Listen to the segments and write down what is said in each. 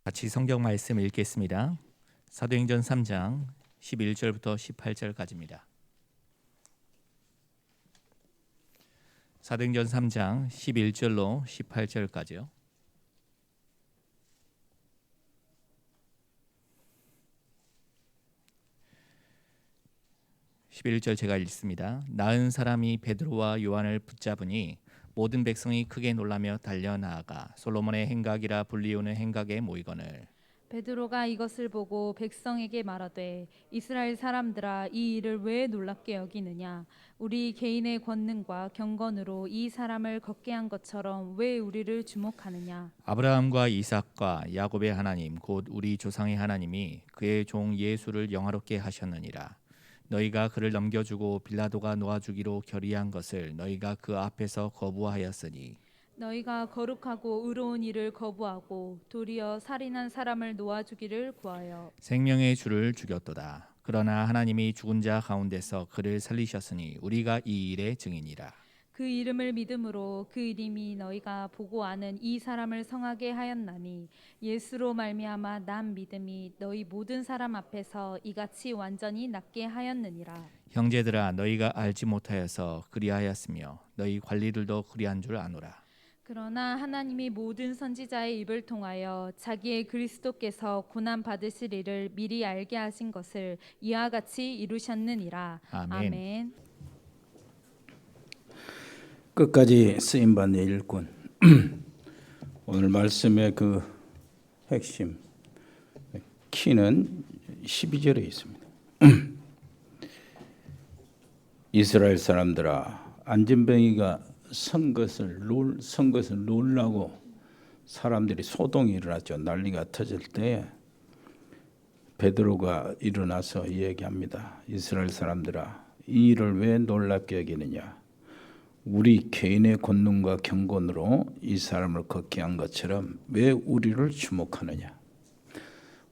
같이 성경 말씀 읽겠습니다. 사도행전 3장 11절부터 18절까지입니다. 사도행전 3장 11절로 18절까지요. (11절) 제가 읽습니다. 나은 사람이 베드로와 요한을 붙잡으니 모든 백성이 크게 놀라며 달려 나아가 솔로몬의 행각이라 불리우는 행각에 모이거늘. 베드로가 이것을 보고 백성에게 말하되 이스라엘 사람들아, 이 일을 왜 놀랍게 여기느냐? 우리 개인의 권능과 경건으로 이 사람을 걷게 한 것처럼 왜 우리를 주목하느냐? 아브라함과 이삭과 야곱의 하나님 곧 우리 조상의 하나님이 그의 종 예수를 영화롭게 하셨느니라. 너희가 그를 넘겨주고 빌라도가 놓아주기로 결의한 것을 너희가 그 앞에서 거부하였으니 너희가 거룩하고 의로운 일을 거부하고 도리어 살인한 사람을 놓아주기를 구하여 생명의 주를 죽였도다. 그러나 하나님이 죽은 자 가운데서 그를 살리셨으니 우리가 이 일의 증인이라. 그 이름을 믿음으로 그 이름이 너희가 보고 아는 이 사람을 성하게 하였나니 예수로 말미암아 난 믿음이 너희 모든 사람 앞에서 이같이 완전히 낫게 하였느니라. 형제들아, 너희가 알지 못하여서 그리하였으며 너희 관리들도 그리한 줄 아노라. 그러나 하나님이 모든 선지자의 입을 통하여 자기의 그리스도께서 고난 받으실 일을 미리 알게 하신 것을 이와 같이 이루셨느니라. 아멘. 아멘. 끝까지 쓰임받는 일꾼. 오늘 말씀의 그 핵심 키는 12절에 있습니다. 이스라엘 사람들아, 안전뱅이가 선 것을 놀라고 사람들이 소동이 일어났죠. 난리가 터질 때 베드로가 일어나서 이야기합니다. 이스라엘 사람들아, 이 일을 왜 놀랍게 여기느냐? 우리 개인의 권능과 경건으로 이 사람을 걷게 한 것처럼 왜 우리를 주목하느냐?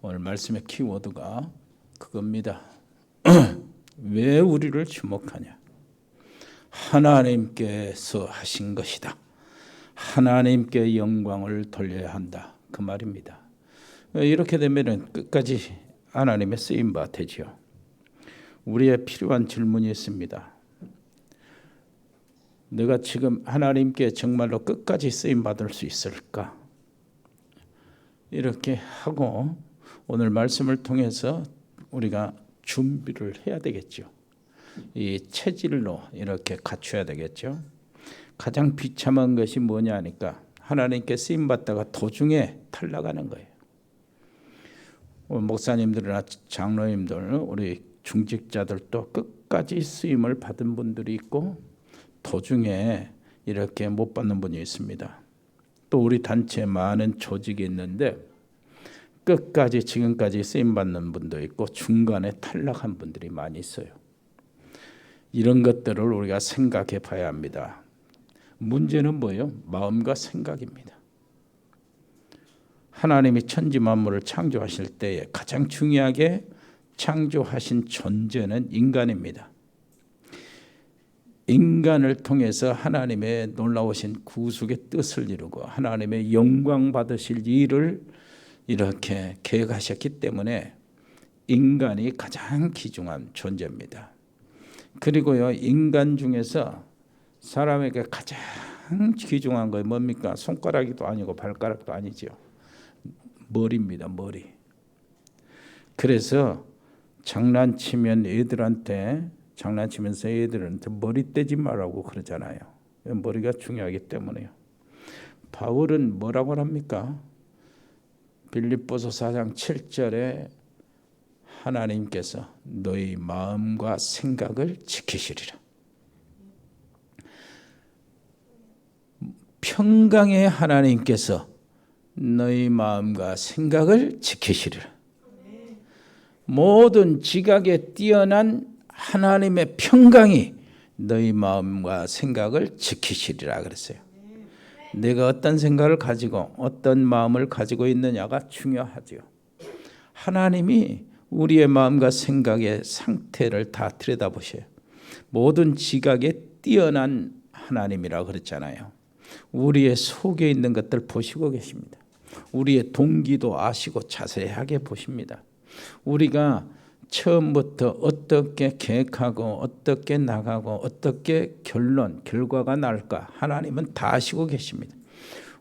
오늘 말씀의 키워드가 그겁니다. 왜 우리를 주목하냐? 하나님께서 하신 것이다. 하나님께 영광을 돌려야 한다. 그 말입니다. 이렇게 되면 끝까지 하나님의 쓰임바 되죠. 우리의 필요한 질문이 있습니다. 내가 지금 하나님께 정말로 끝까지 쓰임받을 수 있을까? 이렇게 하고 오늘 말씀을 통해서 우리가 준비를 해야 되겠죠. 이 체질로 이렇게 갖춰야 되겠죠. 가장 비참한 것이 뭐냐 하니까 하나님께 쓰임받다가 도중에 탈락하는 거예요. 목사님들이나 장로님들, 우리 중직자들도 끝까지 쓰임을 받은 분들이 있고 도중에 이렇게 못 받는 분이 있습니다. 또 우리 단체에 많은 조직이 있는데 끝까지 지금까지 쓰임받는 분도 있고 중간에 탈락한 분들이 많이 있어요. 이런 것들을 우리가 생각해 봐야 합니다. 문제는 뭐예요? 마음과 생각입니다. 하나님이 천지 만물을 창조하실 때에 가장 중요하게 창조하신 존재는 인간입니다. 인간을 통해서 하나님의 놀라우신 구속의 뜻을 이루고 하나님의 영광 받으실 일을 이렇게 계획하셨기 때문에 인간이 가장 귀중한 존재입니다. 그리고요, 인간 중에서 사람에게 가장 귀중한 거 뭡니까? 손가락도 아니고 발가락도 아니죠. 머리입니다. 머리. 그래서 장난치면서 애들한테 머리 떼지 말라고 그러잖아요. 머리가 중요하기 때문에요. 바울은 뭐라고 합니까? 빌립보서 4장 7절에 하나님께서 너희 마음과 생각을 지키시리라. 평강의 하나님께서 너희 마음과 생각을 지키시리라. 모든 지각에 뛰어난 하나님의 평강이 너희 마음과 생각을 지키시리라 그랬어요. 내가 어떤 생각을 가지고 어떤 마음을 가지고 있느냐가 중요하죠. 하나님이 우리의 마음과 생각의 상태를 다 들여다보셔요. 모든 지각에 뛰어난 하나님이라고 그랬잖아요. 우리의 속에 있는 것들 보시고 계십니다. 우리의 동기도 아시고 자세하게 보십니다. 우리가 처음부터 어떻게 계획하고 어떻게 나가고 어떻게 결과가 날까 하나님은 다 아시고 계십니다.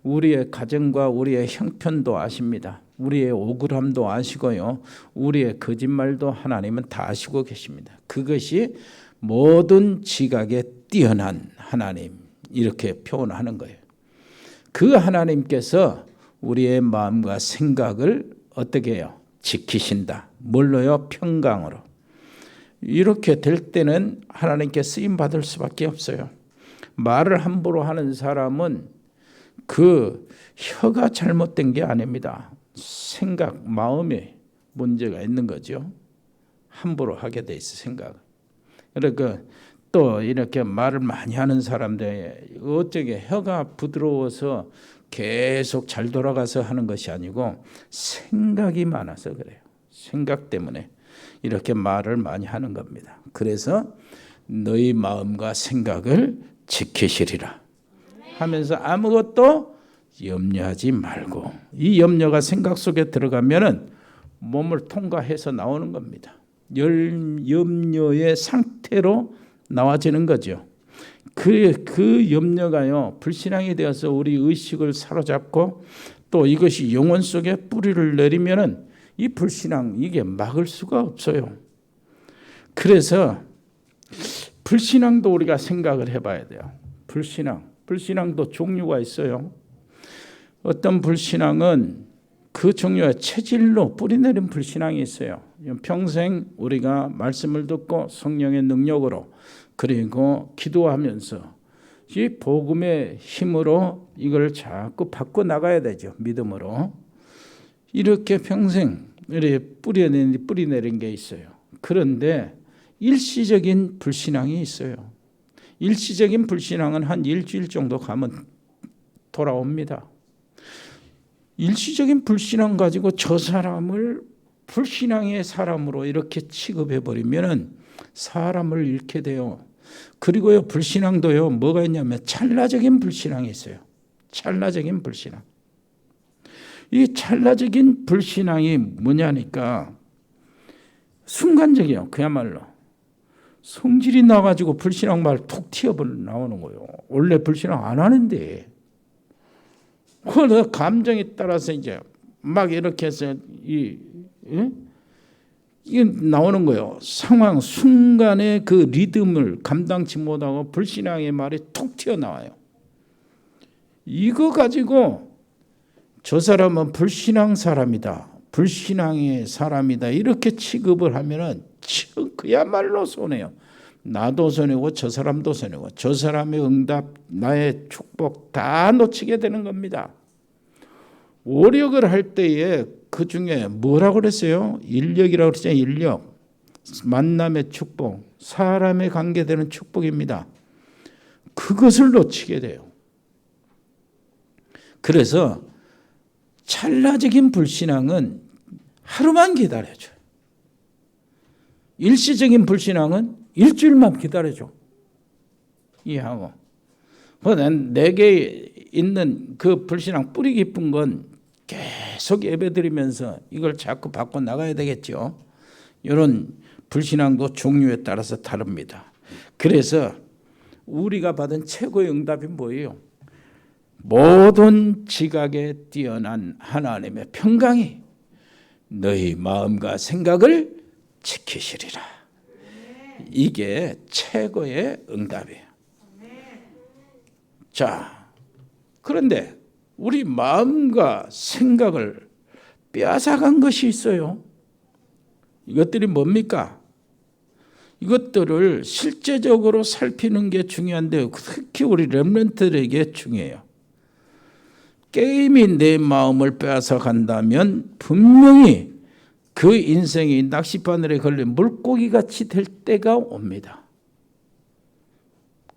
우리의 가정과 우리의 형편도 아십니다. 우리의 억울함도 아시고요. 우리의 거짓말도 하나님은 다 아시고 계십니다. 그것이 모든 지각에 뛰어난 하나님, 이렇게 표현하는 거예요. 그 하나님께서 우리의 마음과 생각을 어떻게 해요? 지키신다. 뭘로요? 평강으로. 이렇게 될 때는 하나님께 쓰임 받을 수밖에 없어요. 말을 함부로 하는 사람은 그 혀가 잘못된 게 아닙니다. 생각, 마음에 문제가 있는 거죠. 함부로 하게 돼 있어, 생각. 그러니까 또 이렇게 말을 많이 하는 사람들, 어쩌게 혀가 부드러워서 계속 잘 돌아가서 하는 것이 아니고 생각이 많아서 그래요. 생각 때문에 이렇게 말을 많이 하는 겁니다. 그래서 너희 마음과 생각을 지키시리라 하면서 아무것도 염려하지 말고, 이 염려가 생각 속에 들어가면은 몸을 통과해서 나오는 겁니다. 염려의 상태로 나와지는 거죠. 그 염려가요, 불신앙이 되어서 우리 의식을 사로잡고 또 이것이 영혼 속에 뿌리를 내리면은 이 불신앙, 이게 막을 수가 없어요. 그래서 불신앙도 우리가 생각을 해봐야 돼요. 불신앙도 종류가 있어요. 어떤 불신앙은 그 종류의 체질로 뿌리내린 불신앙이 있어요. 평생 우리가 말씀을 듣고 성령의 능력으로 그리고 기도하면서 이 복음의 힘으로 이걸 자꾸 바꿔 나가야 되죠. 믿음으로. 이렇게 평생 뿌리내린 게 있어요. 그런데 일시적인 불신앙이 있어요. 일시적인 불신앙은 한 일주일 정도 가면 돌아옵니다. 일시적인 불신앙 가지고 저 사람을 불신앙의 사람으로 이렇게 취급해버리면 사람을 잃게 돼요. 그리고요, 불신앙도요, 뭐가 있냐면 찰나적인 불신앙이 있어요. 찰나적인 불신앙. 이 찰나적인 불신앙이 뭐냐니까 순간적이에요. 그야말로 성질이 나가지고 불신앙 말 툭 튀어 나오는 거예요. 원래 불신앙 안 하는데 그 감정에 따라서 이제 막 이렇게 해서 이게 나오는 거예요. 상황 순간의 그 리듬을 감당치 못하고 불신앙의 말이 툭 튀어나와요. 이거 가지고 저 사람은 불신앙 사람이다, 불신앙의 사람이다 이렇게 취급을 하면은 그야말로 손해요. 나도 손해고 저 사람도 손해고 저 사람의 응답, 나의 축복 다 놓치게 되는 겁니다. 오력을 할 때에 그 중에 뭐라고 그랬어요? 인력이라고 그랬잖아요. 인력. 만남의 축복, 사람에 관계되는 축복입니다. 그것을 놓치게 돼요. 그래서 찰나적인 불신앙은 하루만 기다려줘요. 일시적인 불신앙은 일주일만 기다려줘. 이해하고. 내게 있는 그 불신앙 뿌리 깊은 건 계속 예배드리면서 이걸 자꾸 바꿔 나가야 되겠죠. 이런 불신앙도 종류에 따라서 다릅니다. 그래서 우리가 받은 최고의 응답이 뭐예요? 모든 지각에 뛰어난 하나님의 평강이 너희 마음과 생각을 지키시리라. 이게 최고의 응답이에요. 자, 그런데 우리 마음과 생각을 빼앗아간 것이 있어요. 이것들이 뭡니까? 이것들을 실제적으로 살피는 게 중요한데 특히 우리 렘넌트들에게 중요해요. 게임이 내 마음을 빼앗아 간다면 분명히 그 인생이 낚싯바늘에 걸린 물고기 같이 될 때가 옵니다.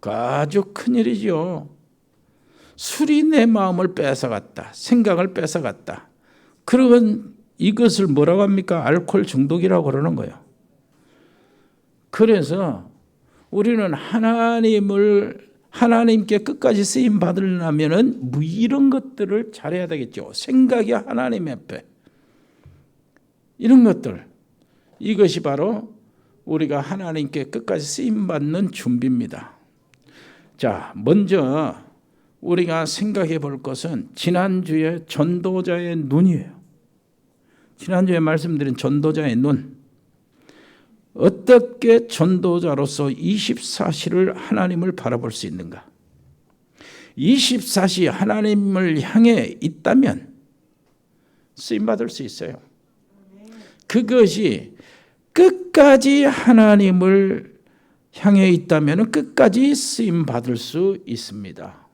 아주 큰일이죠. 술이 내 마음을 뺏어갔다. 생각을 뺏어갔다. 그러면 이것을 뭐라고 합니까? 알코올 중독이라고 그러는 거예요. 그래서 우리는 하나님을 하나님께 끝까지 쓰임 받으려면은 뭐 이런 것들을 잘해야 되겠죠. 생각이 하나님 앞에 이런 것들, 이것이 바로 우리가 하나님께 끝까지 쓰임 받는 준비입니다. 자, 먼저 우리가 생각해 볼 것은 지난주에 전도자의 눈이에요. 지난주에 말씀드린 전도자의 눈. 어떻게 전도자로서 24시를 하나님을 바라볼 수 있는가? 24시 하나님을 향해 있다면 쓰임받을 수 있어요. 그것이 끝까지 하나님을 향해 있다면 끝까지 쓰임받을 수 있습니다.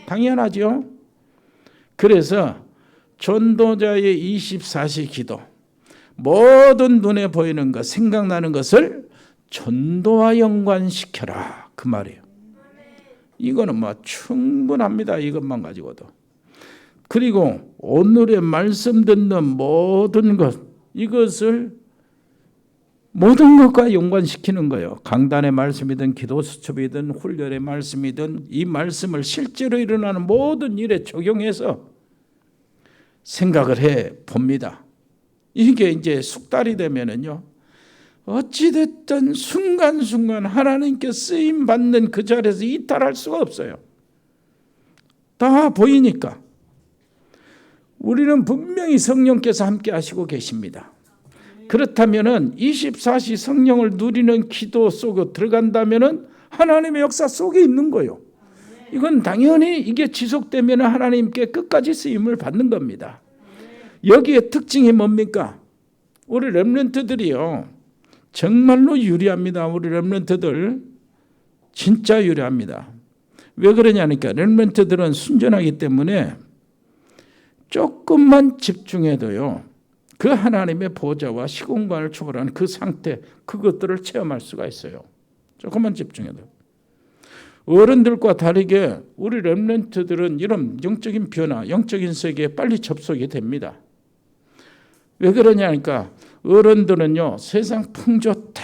당연하죠. 그래서 전도자의 24시 기도, 모든 눈에 보이는 것, 생각나는 것을 전도와 연관시켜라, 그 말이에요. 이거는 뭐 충분합니다. 이것만 가지고도. 그리고 오늘의 말씀 듣는 모든 것, 이것을 모든 것과 연관시키는 거예요. 강단의 말씀이든 기도 수첩이든 훈련의 말씀이든 이 말씀을 실제로 일어나는 모든 일에 적용해서 생각을 해 봅니다. 이게 이제 숙달이 되면은요, 어찌됐든 순간순간 하나님께 쓰임 받는 그 자리에서 이탈할 수가 없어요. 다 보이니까. 우리는 분명히 성령께서 함께 하시고 계십니다. 그렇다면은 24시 성령을 누리는 기도 속에 들어간다면은 하나님의 역사 속에 있는 거예요. 이건 당연히 이게 지속되면 하나님께 끝까지 쓰임을 받는 겁니다. 여기에 특징이 뭡니까? 우리 렘넌트들이요, 정말로 유리합니다. 우리 렘넌트들 진짜 유리합니다. 왜 그러냐니까 렘넌트들은 순전하기 때문에 조금만 집중해도요, 그 하나님의 보좌와 시공간을 초월하는 그 상태, 그것들을 체험할 수가 있어요. 조금만 집중해도. 어른들과 다르게 우리 렘넌트들은 이런 영적인 변화, 영적인 세계에 빨리 접속이 됩니다. 왜 그러냐니까 어른들은요, 세상 풍조 다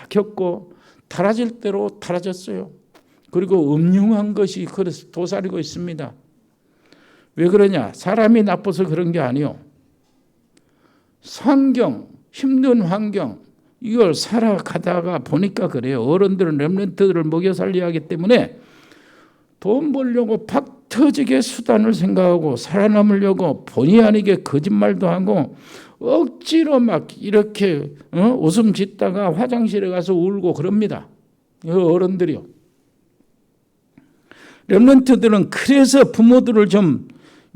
겪고 달아질 대로 달아졌어요. 그리고 음흉한 것이 그래서 도사리고 있습니다. 왜 그러냐? 사람이 나빠서 그런 게 아니요. 환경, 힘든 환경, 이걸 살아가다가 보니까 그래요. 어른들은 렘넌트들을 먹여 살려야 하기 때문에 돈 벌려고 팍 터지게 수단을 생각하고 살아남으려고 본의 아니게 거짓말도 하고 억지로 막 이렇게 웃음 짓다가 화장실에 가서 울고 그럽니다. 어른들이요. 렘넌트들은 그래서 부모들을 좀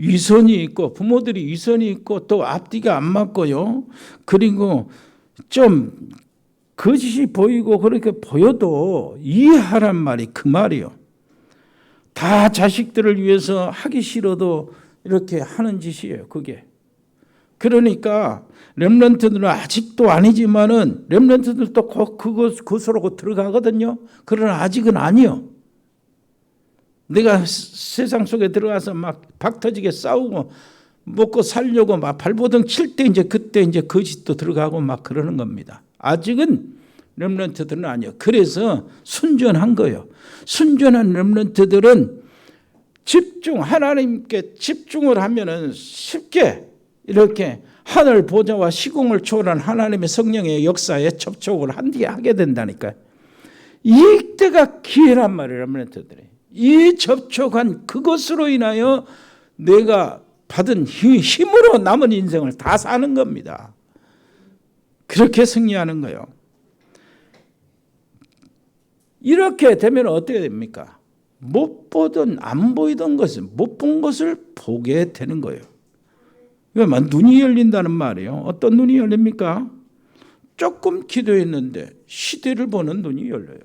위선이 있고, 부모들이 위선이 있고 또 앞뒤가 안 맞고요. 그리고 좀 거짓이 보이고 그렇게 보여도 이해하란 말이 그 말이요. 다 자식들을 위해서 하기 싫어도 이렇게 하는 짓이에요. 그게. 그러니까 렘넌트들은 아직도 아니지만은 렘넌트들도 그것으로 들어가거든요. 그러나 아직은 아니요. 내가 세상 속에 들어가서 막 박터지게 싸우고 먹고 살려고 막 발버둥 칠 때 이제 그때 이제 거짓도 들어가고 막 그러는 겁니다. 아직은 렘넌트들은 아니요. 그래서 순전한 거예요. 순전한 렘넌트들은 하나님께 집중을 하면은 쉽게 이렇게 하늘 보좌와 시공을 초월한 하나님의 성령의 역사에 접촉을 하게 된다니까요. 이때가 기회란 말이에요. 렘넌트들이. 이 접촉한 그것으로 인하여 내가 받은 힘으로 남은 인생을 다 사는 겁니다. 그렇게 승리하는 거예요. 이렇게 되면 어떻게 됩니까? 못 보던 안 보이던 것을, 못 본 것을 보게 되는 거예요. 이거 눈이 열린다는 말이에요. 어떤 눈이 열립니까? 조금 기도했는데 시대를 보는 눈이 열려요.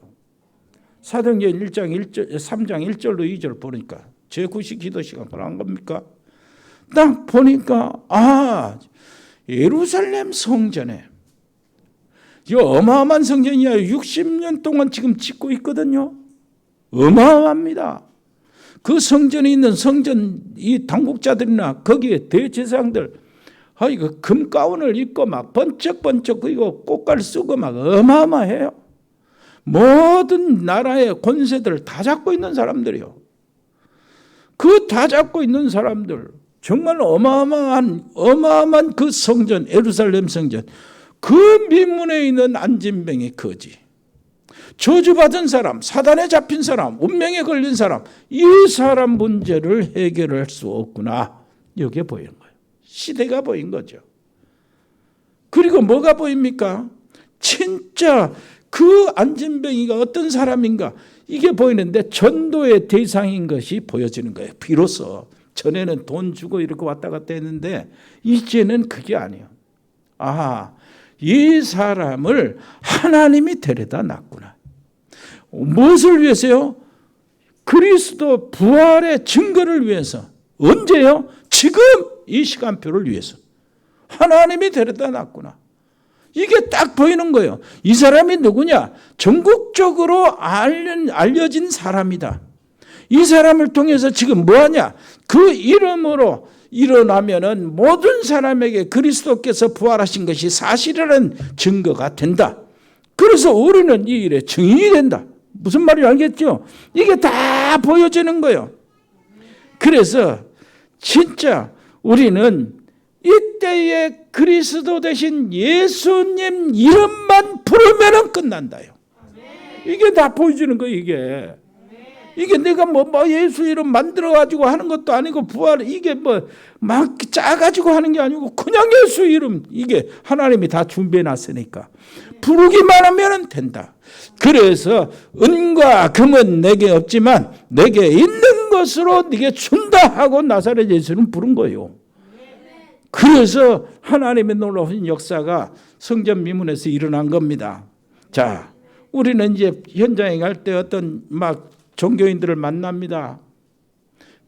사도행전 1장 3장 1절로 2절 보니까 제9시 기도 시간 안 겁니까? 딱 보니까 예루살렘 성전에 이 어마어마한 성전이야. 60년 동안 지금 짓고 있거든요. 어마어마합니다. 그 성전에 있는 성전 이 당국자들이나 거기에 대제사장들 이거 금 가운을 입고 막 번쩍번쩍 그리고 꽃갈 쓰고 막 어마어마해요. 모든 나라의 권세들을 다 잡고 있는 사람들이요. 그 다 잡고 있는 사람들, 정말 어마어마한 그 성전, 예루살렘 성전, 그 민문에 있는 안진뱅이 거지, 저주받은 사람, 사단에 잡힌 사람, 운명에 걸린 사람, 이 사람 문제를 해결할 수 없구나. 이게 보이는 거예요. 시대가 보인 거죠. 그리고 뭐가 보입니까? 진짜 그 안진뱅이가 어떤 사람인가, 이게 보이는데 전도의 대상인 것이 보여지는 거예요. 비로소 전에는 돈 주고 이렇게 왔다 갔다 했는데 이제는 그게 아니에요. 이 사람을 하나님이 데려다 놨구나. 무엇을 위해서요? 그리스도 부활의 증거를 위해서. 언제요? 지금 이 시간표를 위해서. 하나님이 데려다 놨구나. 이게 딱 보이는 거예요. 이 사람이 누구냐? 전국적으로 알려진 사람이다. 이 사람을 통해서 지금 뭐하냐? 그 이름으로 일어나면은 모든 사람에게 그리스도께서 부활하신 것이 사실이라는 증거가 된다. 그래서 우리는 이 일에 증인이 된다. 무슨 말인지 알겠죠? 이게 다 보여지는 거예요. 그래서 진짜 우리는 이때에 그리스도 대신 예수님 이름만 부르면 끝난다요. 이게 다 보여지는 거예요. 이게 내가 뭐 예수 이름 만들어가지고 하는 것도 아니고, 부활 이게 막 짜가지고 하는 게 아니고 그냥 예수 이름, 이게 하나님이 다 준비해 놨으니까 부르기만 하면 된다. 그래서 은과 금은 내게 없지만 내게 있는 것으로 네게 준다 하고 나사렛 예수는 부른 거예요. 그래서 하나님의 놀라운 역사가 성전 미문에서 일어난 겁니다. 자, 우리는 이제 현장에 갈 때 어떤 종교인들을 만납니다.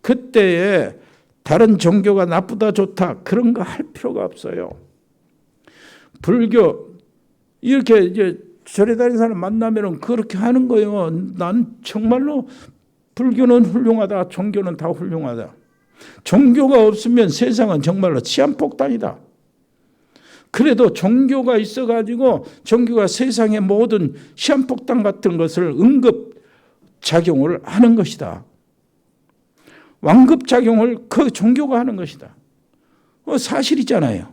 그때에 다른 종교가 나쁘다 좋다 그런 거 할 필요가 없어요. 불교 이렇게 이제 절에 다니는 사람 만나면 그렇게 하는 거예요. 난 정말로 불교는 훌륭하다, 종교는 다 훌륭하다. 종교가 없으면 세상은 정말로 치안폭탄이다. 그래도 종교가 있어가지고 종교가 세상의 모든 시한폭탄 같은 것을 응급작용을 하는 것이다. 완급작용을 그 종교가 하는 것이다. 사실이잖아요.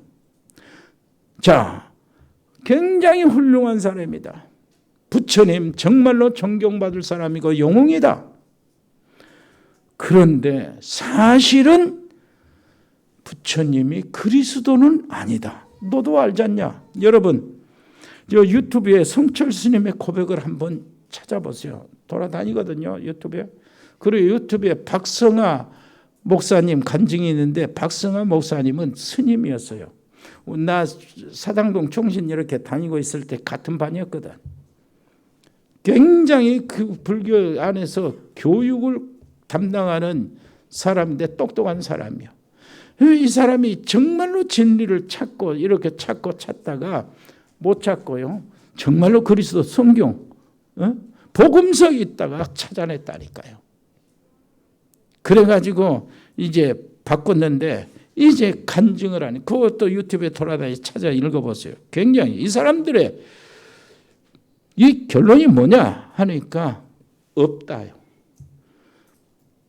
자, 굉장히 훌륭한 사람이다. 부처님 정말로 존경받을 사람이고 영웅이다. 그런데 사실은 부처님이 그리스도는 아니다. 너도 알지 않냐? 여러분, 유튜브에 성철 스님의 고백을 한번 찾아보세요. 돌아다니거든요, 유튜브에. 그리고 유튜브에 박성하 목사님 간증이 있는데, 박성하 목사님은 스님이었어요. 나 사당동 총신 이렇게 다니고 있을 때 같은 반이었거든. 굉장히 그 불교 안에서 교육을 담당하는 사람인데 똑똑한 사람이야. 이 사람이 정말로 진리를 찾고 이렇게 찾다가 못 찾고요. 정말로 그리스도 성경, 복음서에 있다가 찾아냈다니까요. 그래가지고 이제 바꿨는데 이제 간증을 하니, 그것도 유튜브에 돌아다니 찾아 읽어보세요. 굉장히 이 사람들의 이 결론이 뭐냐 하니까 없다요.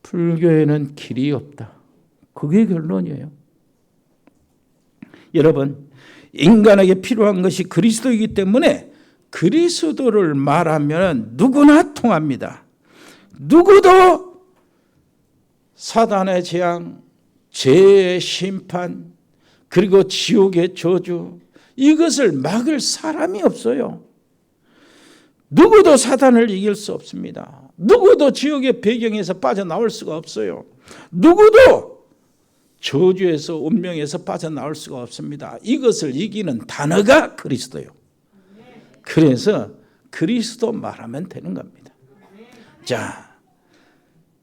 불교에는 길이 없다. 그게 결론이에요. 여러분, 인간에게 필요한 것이 그리스도이기 때문에 그리스도를 말하면 누구나 통합니다. 누구도 사단의 재앙, 죄의 심판, 그리고 지옥의 저주, 이것을 막을 사람이 없어요. 누구도 사단을 이길 수 없습니다. 누구도 지옥의 배경에서 빠져나올 수가 없어요. 누구도 저주에서 운명에서 빠져나올 수가 없습니다. 이것을 이기는 단어가 그리스도예요. 그래서 그리스도 말하면 되는 겁니다. 자,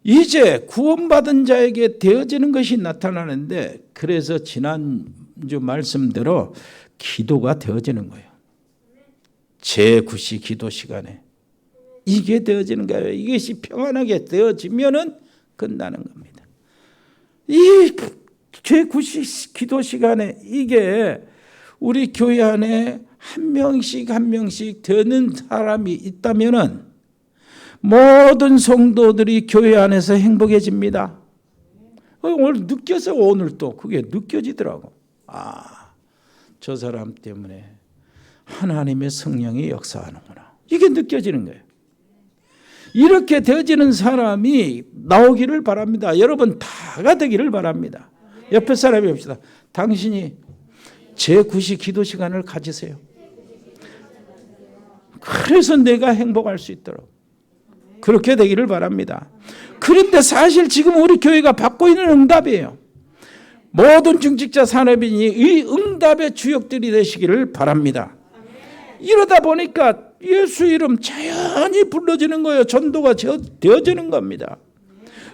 이제 구원받은 자에게 되어지는 것이 나타나는데, 그래서 지난주 말씀대로 기도가 되어지는 거예요. 제9시 기도 시간에 이게 되어지는 거예요. 이것이 평안하게 되어지면은 끝나는 겁니다. 이 제9시 기도 시간에 이게 우리 교회 안에 한 명씩 되는 사람이 있다면은 모든 성도들이 교회 안에서 행복해집니다. 오늘 느껴서 오늘 또 그게 느껴지더라고. 저 사람 때문에 하나님의 성령이 역사하는구나. 이게 느껴지는 거예요. 이렇게 되어지는 사람이 나오기를 바랍니다. 여러분 다가 되기를 바랍니다. 옆에 사람이 봅시다. 당신이 제9시 기도 시간을 가지세요. 그래서 내가 행복할 수 있도록 그렇게 되기를 바랍니다. 그런데 사실 지금 우리 교회가 받고 있는 응답이에요. 모든 중직자 산업인이 이 응답의 주역들이 되시기를 바랍니다. 이러다 보니까 예수 이름 자연히 불러지는 거예요. 전도가 되어지는 겁니다.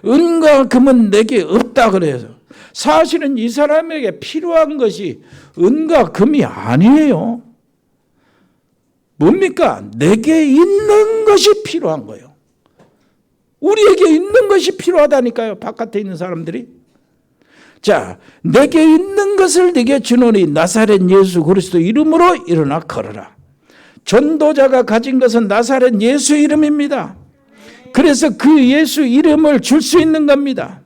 은과 금은 내게 없다 그래서 사실은 이 사람에게 필요한 것이 은과 금이 아니에요. 뭡니까? 내게 있는 것이 필요한 거예요. 우리에게 있는 것이 필요하다니까요. 바깥에 있는 사람들이. 자, 내게 있는 것을 내게 주노니 나사렛 예수 그리스도 이름으로 일어나 걸어라. 전도자가 가진 것은 나사렛 예수 이름입니다. 그래서 그 예수 이름을 줄 수 있는 겁니다.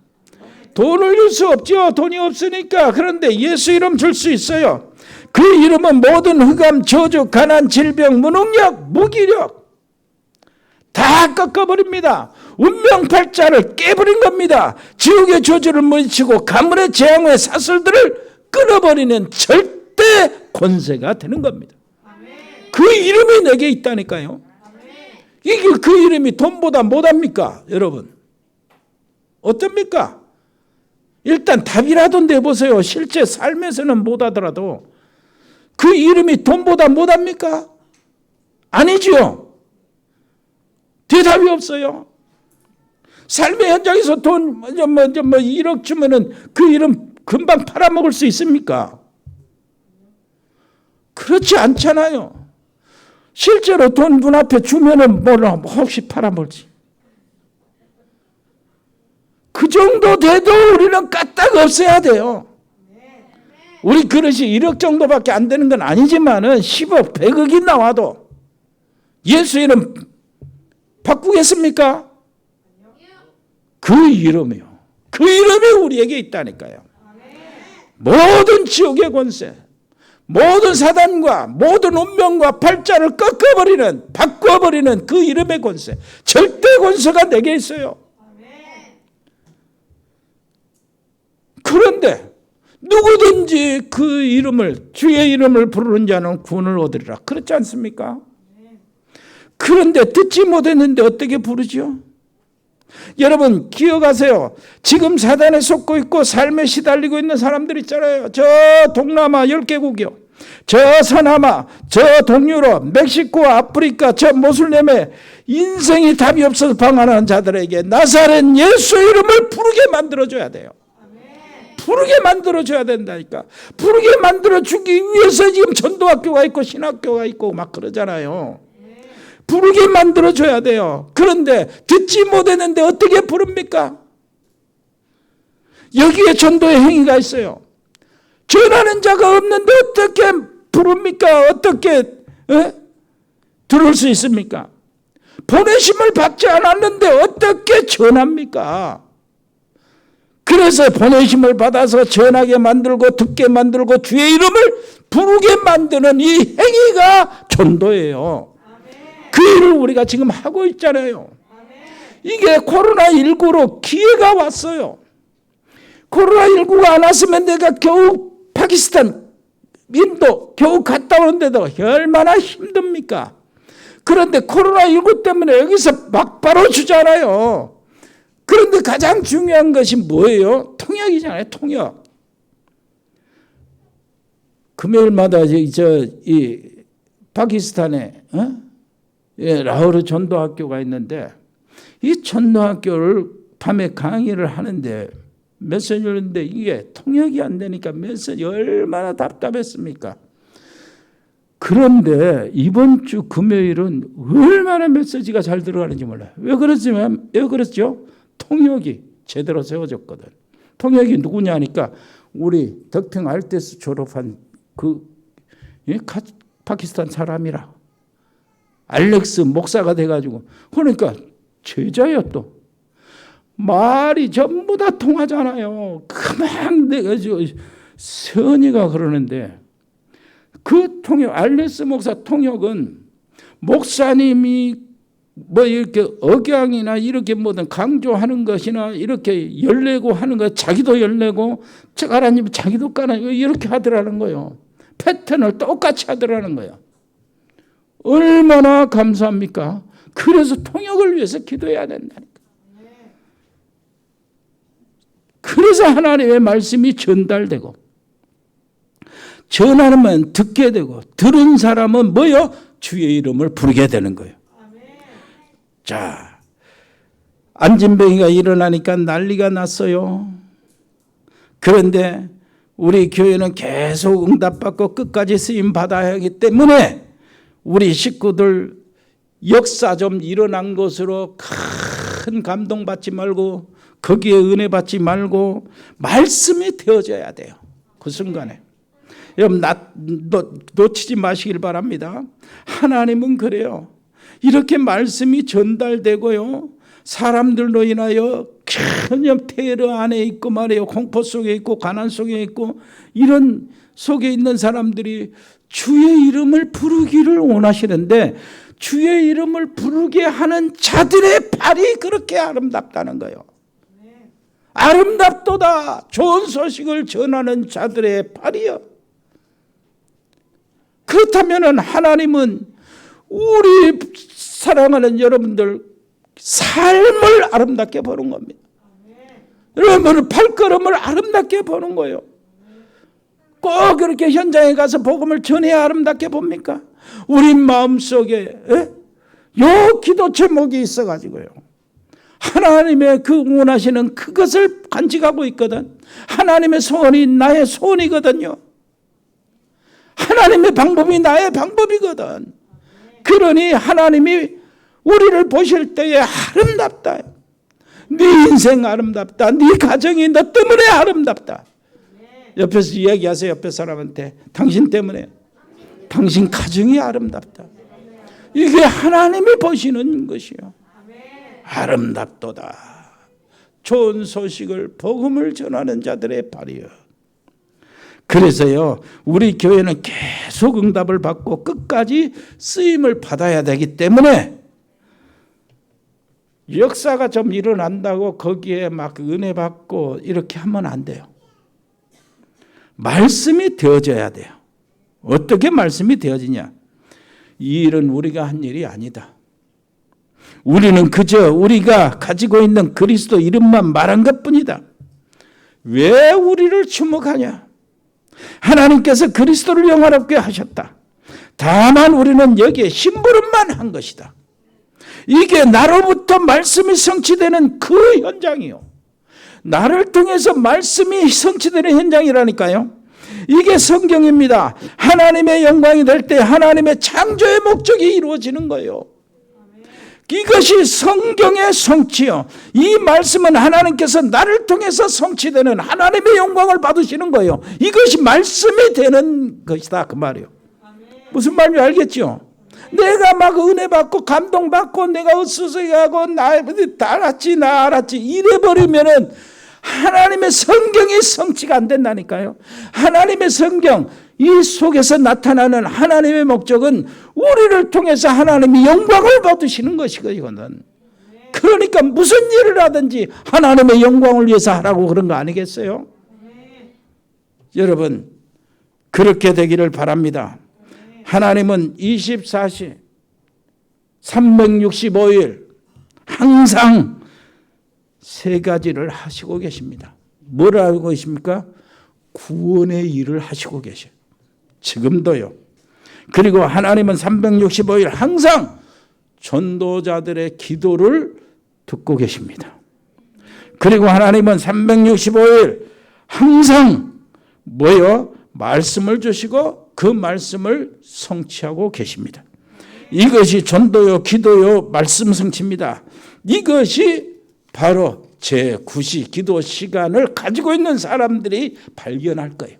돈을 줄 수 없죠. 돈이 없으니까. 그런데 예수 이름 줄 수 있어요. 그 이름은 모든 흑암, 저주, 가난, 질병, 무능력, 무기력 다 꺾어버립니다. 운명팔자를 깨버린 겁니다. 지옥의 저주를 물리치고 가문의 재앙의 사슬들을 끊어버리는 절대 권세가 되는 겁니다. 그 이름이 내게 있다니까요. 이게 그 이름이 돈보다 못합니까? 여러분 어떻습니까? 일단 답이라도 내보세요. 실제 삶에서는 못하더라도 그 이름이 돈보다 못합니까? 아니죠. 대답이 없어요. 삶의 현장에서 돈 1억 주면은 그 이름 금방 팔아먹을 수 있습니까? 그렇지 않잖아요. 실제로 돈 문 앞에 주면은 혹시 팔아먹을지. 그 정도 돼도 우리는 까딱 없애야 돼요. 우리 그릇이 1억 정도밖에 안 되는 건 아니지만은 10억, 100억이 나와도 예수 이름 바꾸겠습니까? 그 이름이요. 그 이름이 우리에게 있다니까요. 모든 지옥의 권세, 모든 사단과 모든 운명과 팔자를 꺾어버리는, 바꿔버리는 그 이름의 권세, 절대 권세가 내게 있어요. 그런데 누구든지 그 이름을, 주의 이름을 부르는 자는 구원을 얻으리라. 그렇지 않습니까? 그런데 듣지 못했는데 어떻게 부르죠? 여러분 기억하세요. 지금 사단에 속고 있고 삶에 시달리고 있는 사람들 있잖아요. 저 동남아 10개국이요. 저 서남아, 저 동유럽, 멕시코, 아프리카, 저 모슬렘에 인생이 답이 없어서 방황하는 자들에게 나사렛 예수 이름을 부르게 만들어줘야 돼요. 부르게 만들어줘야 된다니까. 부르게 만들어주기 위해서 지금 전도학교가 있고 신학교가 있고 막 그러잖아요. 부르게 만들어줘야 돼요. 그런데 듣지 못했는데 어떻게 부릅니까? 여기에 전도의 행위가 있어요. 전하는 자가 없는데 어떻게 부릅니까? 어떻게 들을 수 있습니까? 보내심을 받지 않았는데 어떻게 전합니까? 그래서 보내심을 받아서 전하게 만들고 듣게 만들고 주의 이름을 부르게 만드는 이 행위가 전도예요. 그 일을 우리가 지금 하고 있잖아요. 이게 코로나19로 기회가 왔어요. 코로나19가 안 왔으면 내가 겨우 파키스탄, 인도 겨우 갔다 오는데도 얼마나 힘듭니까? 그런데 코로나19 때문에 여기서 막바로 주잖아요. 그런데 가장 중요한 것이 뭐예요? 통역이잖아요. 통역. 금요일마다 이 파키스탄에 라호르 전도학교가 있는데 이 전도학교를 밤에 강의를 하는데 메시지였는데 이게 통역이 안 되니까 메시지 얼마나 답답했습니까? 그런데 이번 주 금요일은 얼마나 메시지가 잘 들어가는지 몰라요. 왜 그렇죠? 통역이 제대로 세워졌거든. 통역이 누구냐 하니까 우리 덕평 알테스 졸업한 파키스탄 사람이라. 알렉스 목사가 돼가지고. 그러니까 제자예요 또. 말이 전부 다 통하잖아요. 그만 내가 선이가 그러는데 그 통역, 알렉스 목사 통역은 목사님이 뭐 이렇게 억양이나 이렇게 뭐든 강조하는 것이나 이렇게 열내고 하는 거 자기도 열내고 하나님 자기도 까나고 이렇게 하더라는 거예요. 패턴을 똑같이 하더라는 거예요. 얼마나 감사합니까? 그래서 통역을 위해서 기도해야 된다니까. 그래서 하나님의 말씀이 전달되고 전하면 듣게 되고 들은 사람은 뭐요? 주의 이름을 부르게 되는 거예요. 자, 안진뱅이가 일어나니까 난리가 났어요. 그런데 우리 교회는 계속 응답받고 끝까지 쓰임 받아야 하기 때문에 우리 식구들 역사 좀 일어난 것으로 큰 감동 받지 말고 거기에 은혜 받지 말고 말씀이 되어져야 돼요. 그 순간에. 여러분 놓치지 마시길 바랍니다. 하나님은 그래요. 이렇게 말씀이 전달되고요. 사람들로 인하여 전혀 테러 안에 있고 말이에요. 공포 속에 있고 가난 속에 있고 이런 속에 있는 사람들이 주의 이름을 부르기를 원하시는데 주의 이름을 부르게 하는 자들의 발이 그렇게 아름답다는 거예요. 아름답도다. 좋은 소식을 전하는 자들의 발이요. 그렇다면 하나님은 우리 사랑하는 여러분들 삶을 아름답게 보는 겁니다. 여러분들 발걸음을 아름답게 보는 거예요. 꼭 그렇게 현장에 가서 복음을 전해야 아름답게 봅니까? 우리 마음속에 요 기도 제목이 있어가지고요. 하나님의 그 원하시는 그것을 간직하고 있거든. 하나님의 소원이 나의 소원이거든요. 하나님의 방법이 나의 방법이거든. 그러니 하나님이 우리를 보실 때에 아름답다. 네 인생 아름답다. 네 가정이 너 때문에 아름답다. 옆에서 이야기하세요. 옆에 사람한테. 당신 때문에. 당신 가정이 아름답다. 이게 하나님이 보시는 것이요. 아름답도다. 좋은 소식을 복음을 전하는 자들의 발이요. 그래서요, 우리 교회는 계속 응답을 받고 끝까지 쓰임을 받아야 되기 때문에 역사가 좀 일어난다고 거기에 막 은혜 받고 이렇게 하면 안 돼요. 말씀이 되어져야 돼요. 어떻게 말씀이 되어지냐? 이 일은 우리가 한 일이 아니다. 우리는 그저 우리가 가지고 있는 그리스도 이름만 말한 것뿐이다. 왜 우리를 주목하냐? 하나님께서 그리스도를 영화롭게 하셨다. 다만 우리는 여기에 심부름만 한 것이다. 이게 나로부터 말씀이 성취되는 그 현장이요. 나를 통해서 말씀이 성취되는 현장이라니까요. 이게 성경입니다. 하나님의 영광이 될 때 하나님의 창조의 목적이 이루어지는 거예요. 이것이 성경의 성취요. 이 말씀은 하나님께서 나를 통해서 성취되는 하나님의 영광을 받으시는 거예요. 이것이 말씀이 되는 것이다 그 말이에요. 무슨 말인지 알겠죠? 내가 막 은혜 받고 감동 받고 내가 으스스하고 나 알았지 이래버리면은 하나님의 성경이 성취가 안 된다니까요. 하나님의 성경 이 속에서 나타나는 하나님의 목적은 우리를 통해서 하나님이 영광을 받으시는 것이거든. 그러니까 무슨 일을 하든지 하나님의 영광을 위해서 하라고 그런 거 아니겠어요? 여러분 그렇게 되기를 바랍니다. 하나님은 24시 365일 항상 세 가지를 하시고 계십니다. 뭘 하고 계십니까? 구원의 일을 하시고 계셔요. 지금도요. 그리고 하나님은 365일 항상 전도자들의 기도를 듣고 계십니다. 그리고 하나님은 365일 항상 뭐요? 말씀을 주시고 그 말씀을 성취하고 계십니다. 이것이 전도요, 기도요, 말씀 성취입니다. 이것이 바로 제9시 기도 시간을 가지고 있는 사람들이 발견할 거예요.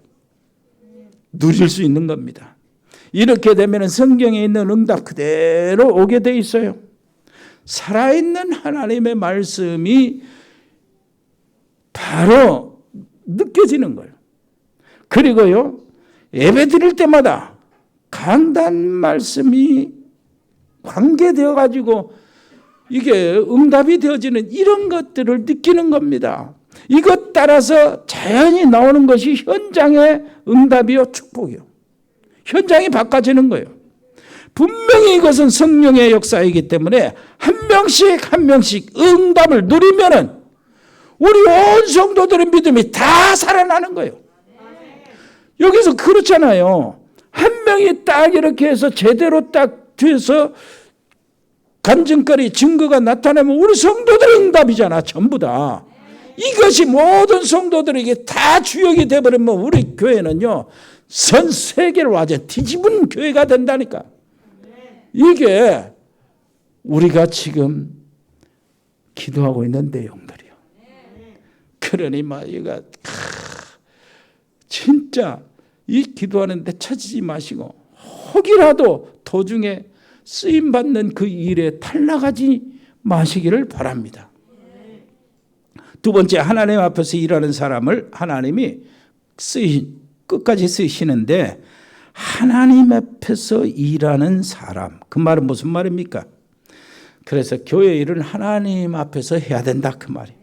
누릴 수 있는 겁니다. 이렇게 되면 성경에 있는 응답 그대로 오게 돼 있어요. 살아있는 하나님의 말씀이 바로 느껴지는 거예요. 그리고요, 예배 드릴 때마다 강단 말씀이 관계되어 가지고 이게 응답이 되어지는 이런 것들을 느끼는 겁니다. 이것 따라서 자연히 나오는 것이 현장의 응답이요, 축복이요. 현장이 바꿔지는 거예요. 분명히 이것은 성령의 역사이기 때문에 한 명씩 한 명씩 응답을 누리면은 우리 온 성도들의 믿음이 다 살아나는 거예요. 여기서 그렇잖아요. 한 명이 딱 이렇게 해서 제대로 딱 돼서 간증거리 증거가 나타나면 우리 성도들의 응답이잖아, 전부 다. 이것이 모든 성도들에게 다 주역이 되어버리면 우리 교회는요, 전 세계를 완전 뒤집은 교회가 된다니까. 이게 우리가 지금 기도하고 있는 내용들이요. 그러니 이거 진짜 이 기도하는데 처지지 마시고 혹이라도 도중에 쓰임받는 그 일에 탈락하지 마시기를 바랍니다. 두 번째, 하나님 앞에서 일하는 사람을 하나님이 끝까지 쓰시는데, 하나님 앞에서 일하는 사람, 그 말은 무슨 말입니까? 그래서 교회 일은 하나님 앞에서 해야 된다, 그 말이에요.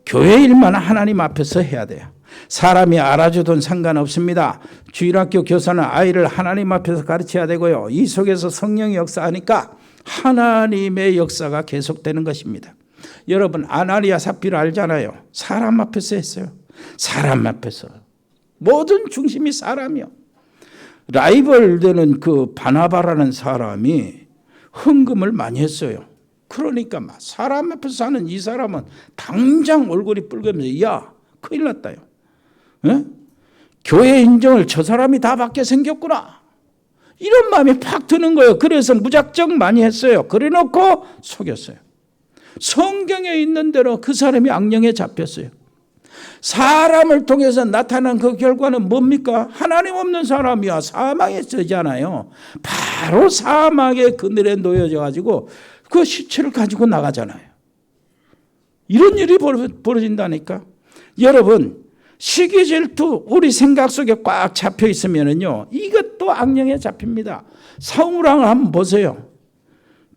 교회 일만 하나님 앞에서 해야 돼요. 사람이 알아주든 상관없습니다. 주일학교 교사는 아이를 하나님 앞에서 가르쳐야 되고요. 이 속에서 성령이 역사하니까 하나님의 역사가 계속되는 것입니다. 여러분, 아나니아 삽비라 알잖아요. 사람 앞에서 했어요. 사람 앞에서. 모든 중심이 사람이요. 라이벌 되는 그 바나바라는 사람이 헌금을 많이 했어요. 그러니까 막 사람 앞에서 하는 이 사람은 당장 얼굴이 붉으면서 야, 큰일 났다요. 에? 교회 인정을 저 사람이 다 받게 생겼구나. 이런 마음이 팍 드는 거예요. 그래서 무작정 많이 했어요. 그래 놓고 속였어요. 성경에 있는 대로 그 사람이 악령에 잡혔어요. 사람을 통해서 나타난 그 결과는 뭡니까? 하나님 없는 사람이야 사망에 쓰잖아요. 바로 사망의 그늘에 놓여져 가지고 그 시체를 가지고 나가잖아요. 이런 일이 벌어진다니까. 여러분, 시기 질투 우리 생각 속에 꽉 잡혀 있으면은요, 이것도 악령에 잡힙니다. 사울왕을 한번 보세요.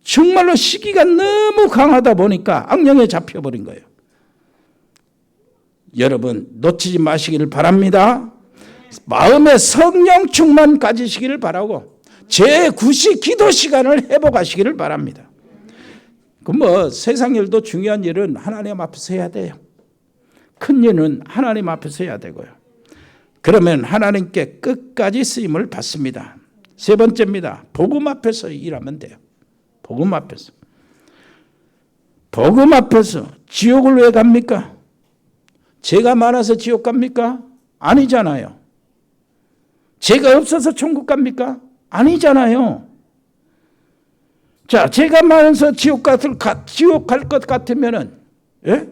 정말로 시기가 너무 강하다 보니까 악령에 잡혀버린 거예요. 여러분, 놓치지 마시기를 바랍니다. 마음에 성령 충만 가지시기를 바라고 제9시 기도 시간을 회복하시기를 바랍니다. 세상 일도 중요한 일은 하나님 앞에서 해야 돼요. 큰 일은 하나님 앞에서 해야 되고요. 그러면 하나님께 끝까지 쓰임을 받습니다. 세 번째입니다. 복음 앞에서 일하면 돼요. 복음 앞에서. 복음 앞에서 지옥을 왜 갑니까? 죄가 많아서 지옥 갑니까? 아니잖아요. 죄가 없어서 천국 갑니까? 아니잖아요. 자, 죄가 많아서 지옥 갈 것 같으면은, 예?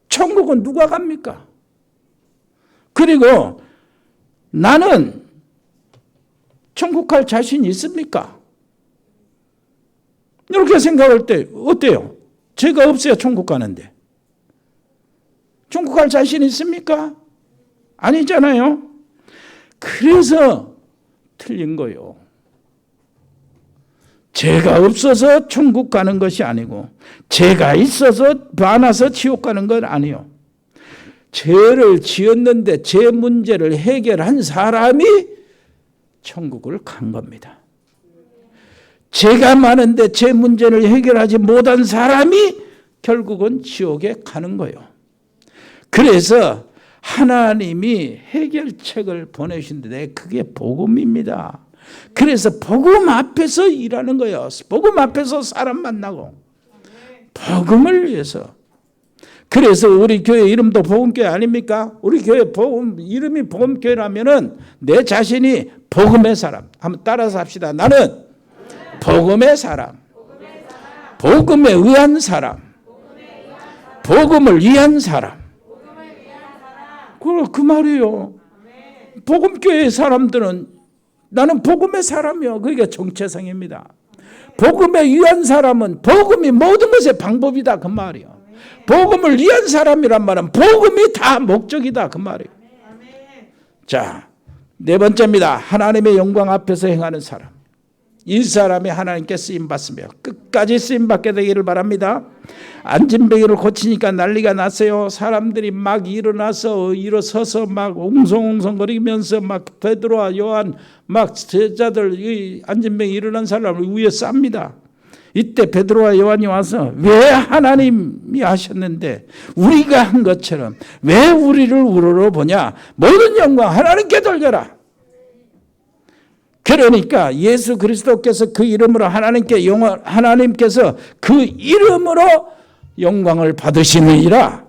천국은 누가 갑니까? 그리고 나는 천국 갈 자신 있습니까? 이렇게 생각할 때 어때요? 죄가 없어야 천국 가는데. 천국 갈 자신 있습니까? 아니잖아요. 그래서 틀린 거예요. 죄가 없어서 천국 가는 것이 아니고 죄가 있어서 많아서 지옥 가는 건 아니에요. 죄를 지었는데 죄 문제를 해결한 사람이 천국을 간 겁니다. 죄가 많은데 죄 문제를 해결하지 못한 사람이 결국은 지옥에 가는 거예요. 그래서 하나님이 해결책을 보내주신데 그게 복음입니다. 그래서 복음 앞에서 일하는 거예요. 복음 앞에서 사람 만나고 복음을 위해서. 그래서 우리 교회 이름도 복음교회 아닙니까? 우리 교회 이름이 복음교회라면은 내 자신이 복음의 사람. 한번 따라서 합시다. 나는 복음의 사람. 복음에 의한 사람. 복음을 위한 사람. 그 말이에요. 복음교회 사람들은 나는 복음의 사람이요. 그게 정체성입니다. 복음에 위한 사람은 복음이 모든 것의 방법이다 그 말이요. 복음을 위한 사람이란 말은 복음이 다 목적이다 그 말이요. 자, 네 번째입니다. 하나님의 영광 앞에서 행하는 사람. 이 사람이 하나님께 쓰임받으며 끝까지 쓰임받게 되기를 바랍니다. 안진뱅이를 고치니까 난리가 났어요. 사람들이 막 일어서서 막 웅성웅성거리면서 막 베드로와 요한 막 제자들 이 안진뱅이 일어난 사람을 위에 쌉니다. 이때 베드로와 요한이 와서 왜 하나님이 하셨는데 우리가 한 것처럼 왜 우리를 우러러 보냐. 모든 영광 하나님께 돌려라. 그러니까 예수 그리스도께서 그 이름으로 하나님께서 그 이름으로 영광을 받으시느니라.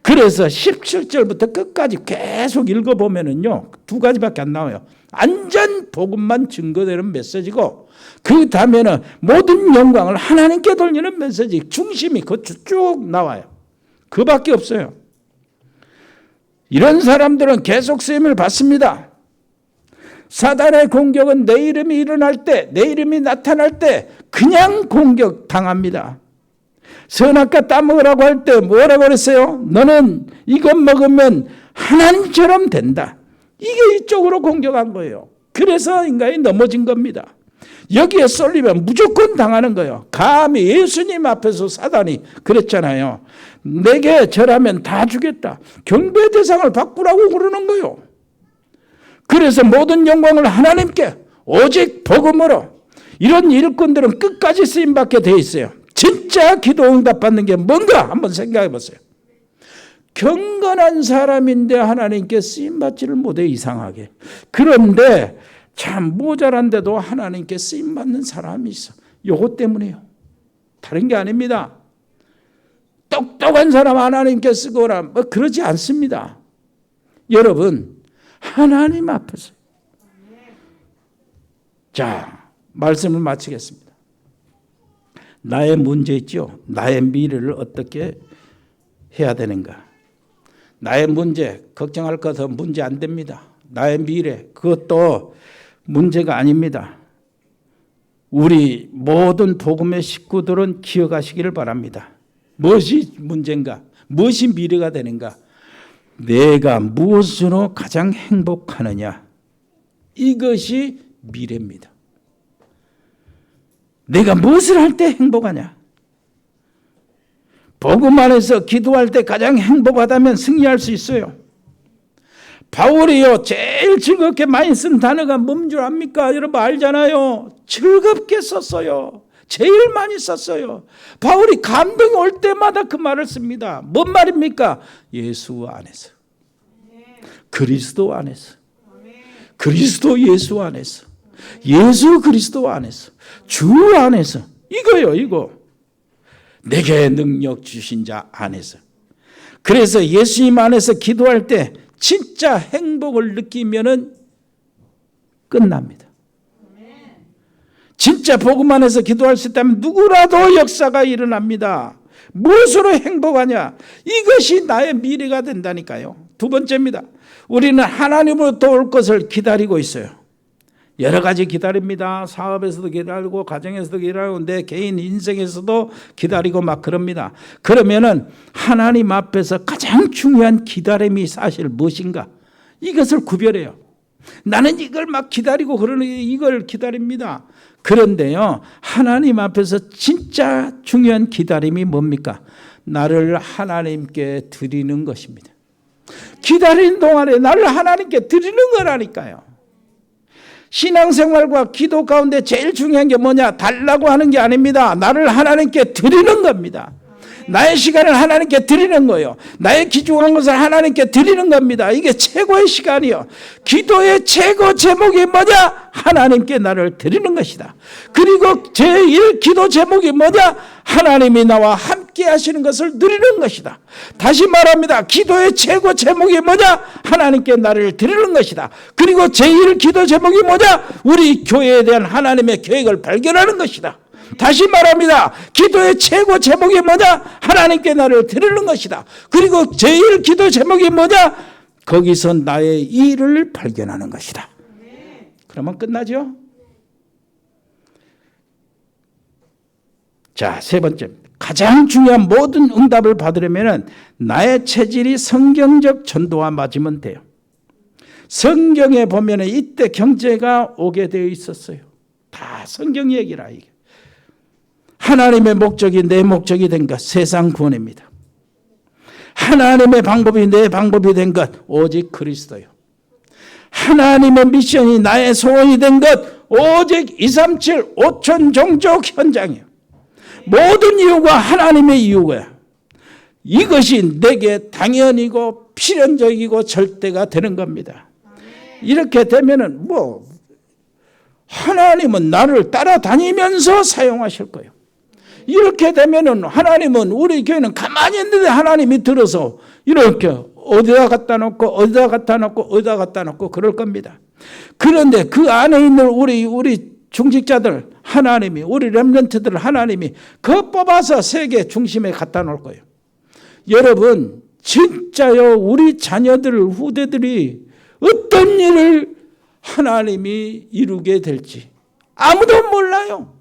그래서 17절부터 끝까지 계속 읽어보면은요, 두 가지밖에 안 나와요. 완전 복음만 증거되는 메시지고, 그 다음에는 모든 영광을 하나님께 돌리는 메시지, 중심이 쭉 나와요. 그밖에 없어요. 이런 사람들은 계속 쓰임을 받습니다. 사단의 공격은 내 이름이 일어날 때, 내 이름이 나타날 때 그냥 공격 당합니다. 선악과 따먹으라고 할 때 뭐라고 그랬어요? 너는 이것 먹으면 하나님처럼 된다. 이게 이쪽으로 공격한 거예요. 그래서 인간이 넘어진 겁니다. 여기에 쏠리면 무조건 당하는 거예요. 감히 예수님 앞에서 사단이 그랬잖아요. 내게 절하면 다 주겠다. 경배 대상을 바꾸라고 그러는 거예요. 그래서 모든 영광을 하나님께 오직 복음으로. 이런 일꾼들은 끝까지 쓰임받게 돼 있어요. 진짜 기도 응답받는 게 뭔가 한번 생각해 보세요. 경건한 사람인데 하나님께 쓰임받지를 못해, 이상하게. 그런데 참 모자란데도 하나님께 쓰임받는 사람이 있어. 요것 때문에요. 다른 게 아닙니다. 똑똑한 사람 하나님께 쓰거나 뭐 그러지 않습니다. 여러분, 하나님 앞에서. 자, 말씀을 마치겠습니다. 나의 문제 있죠. 나의 미래를 어떻게 해야 되는가. 나의 문제, 걱정할 것은 문제 안 됩니다. 나의 미래, 그것도 문제가 아닙니다. 우리 모든 복음의 식구들은 기억하시기를 바랍니다. 무엇이 문제인가? 무엇이 미래가 되는가? 내가 무엇으로 가장 행복하느냐? 이것이 미래입니다. 내가 무엇을 할 때 행복하냐? 복음 안에서 기도할 때 가장 행복하다면 승리할 수 있어요. 바울이요, 제일 즐겁게 많이 쓴 단어가 뭔 줄 압니까? 여러분 알잖아요. 즐겁게 썼어요. 제일 많이 썼어요. 바울이 감동이 올 때마다 그 말을 씁니다. 뭔 말입니까? 예수 안에서. 그리스도 안에서. 그리스도 예수 안에서. 예수 그리스도 안에서. 주 안에서. 이거요, 이거. 내게 능력 주신 자 안에서. 그래서 예수님 안에서 기도할 때 진짜 행복을 느끼면은 끝납니다. 진짜 복음 안에서 기도할 수 있다면 누구라도 역사가 일어납니다. 무엇으로 행복하냐? 이것이 나의 미래가 된다니까요. 두 번째입니다. 우리는 하나님으로부터 올 것을 기다리고 있어요. 여러 가지 기다립니다. 사업에서도 기다리고 가정에서도 기다리고 내 개인 인생에서도 기다리고 막 그럽니다. 그러면은 하나님 앞에서 가장 중요한 기다림이 사실 무엇인가? 이것을 구별해요. 나는 이걸 막 기다리고 그러는 이걸 기다립니다. 그런데요, 하나님 앞에서 진짜 중요한 기다림이 뭡니까? 나를 하나님께 드리는 것입니다. 기다리는 동안에 나를 하나님께 드리는 거라니까요. 신앙생활과 기도 가운데 제일 중요한 게 뭐냐? 달라고 하는 게 아닙니다. 나를 하나님께 드리는 겁니다. 나의 시간을 하나님께 드리는 거예요. 나의 귀중한 것을 하나님께 드리는 겁니다. 이게 최고의 시간이요. 기도의 최고 제목이 뭐냐? 하나님께 나를 드리는 것이다. 그리고 제1 기도 제목이 뭐냐? 하나님이 나와 함께 하시는 것을 누리는 것이다. 다시 말합니다. 기도의 최고 제목이 뭐냐? 하나님께 나를 드리는 것이다. 그리고 제1 기도 제목이 뭐냐? 우리 교회에 대한 하나님의 계획을 발견하는 것이다. 다시 말합니다. 기도의 최고 제목이 뭐냐? 하나님께 나를 드리는 것이다. 그리고 제1 기도 제목이 뭐냐? 거기서 나의 일을 발견하는 것이다. 그러면 끝나죠? 자, 세 번째. 가장 중요한 모든 응답을 받으려면 나의 체질이 성경적 전도와 맞으면 돼요. 성경에 보면 이때 경제가 오게 되어 있었어요. 다 성경 얘기라. 이게. 하나님의 목적이 내 목적이 된 것, 세상 구원입니다. 하나님의 방법이 내 방법이 된 것, 오직 그리스도요. 하나님의 미션이 나의 소원이 된 것, 오직 237 5천 종족 현장이요. 모든 이유가 하나님의 이유가 이것이 내게 당연이고 필연적이고 절대가 되는 겁니다. 이렇게 되면은 하나님은 나를 따라다니면서 사용하실 거예요. 이렇게 되면은 하나님은 우리 교회는 가만히 있는데 하나님이 들어서 이렇게 어디다 갖다 놓고 어디다 갖다 놓고 어디다 갖다 놓고 그럴 겁니다. 그런데 그 안에 있는 우리 중직자들 하나님이 우리 렘넌트들 하나님이 그 뽑아서 세계 중심에 갖다 놓을 거예요. 여러분 진짜요 우리 자녀들 후대들이 어떤 일을 하나님이 이루게 될지 아무도 몰라요.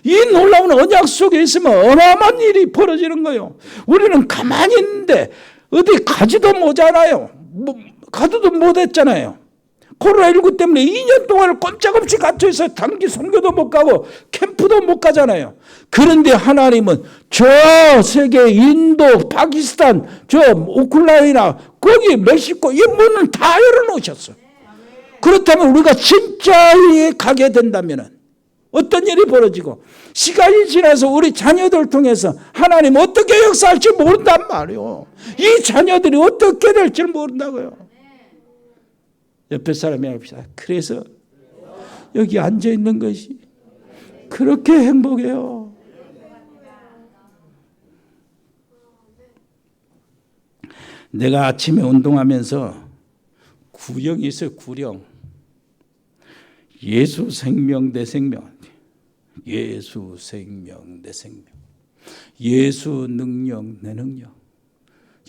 이 놀라운 언약 속에 있으면 어마어마한 일이 벌어지는 거예요. 우리는 가만히 있는데 어디 가지도 못하잖아요. 가도도 못했잖아요. 코로나19 때문에 2년 동안 꼼짝없이 갇혀있어 단기 선교도 못 가고 캠프도 못 가잖아요. 그런데 하나님은 저 세계 인도, 파키스탄, 저 우크라이나, 거기 멕시코 이 문을 다 열어놓으셨어요. 그렇다면 우리가 진짜 가게 된다면 어떤 일이 벌어지고 시간이 지나서 우리 자녀들 통해서 하나님 어떻게 역사할지 모른단 말이에요. 이 자녀들이 어떻게 될지 모른다고요. 옆에 사람이 합시다. 그래서 여기 앉아있는 것이 그렇게 행복해요. 내가 아침에 운동하면서 구령이 있어요. 구령. 예수 생명 내 생명. 예수 생명 내 생명. 예수 능력 내 능력.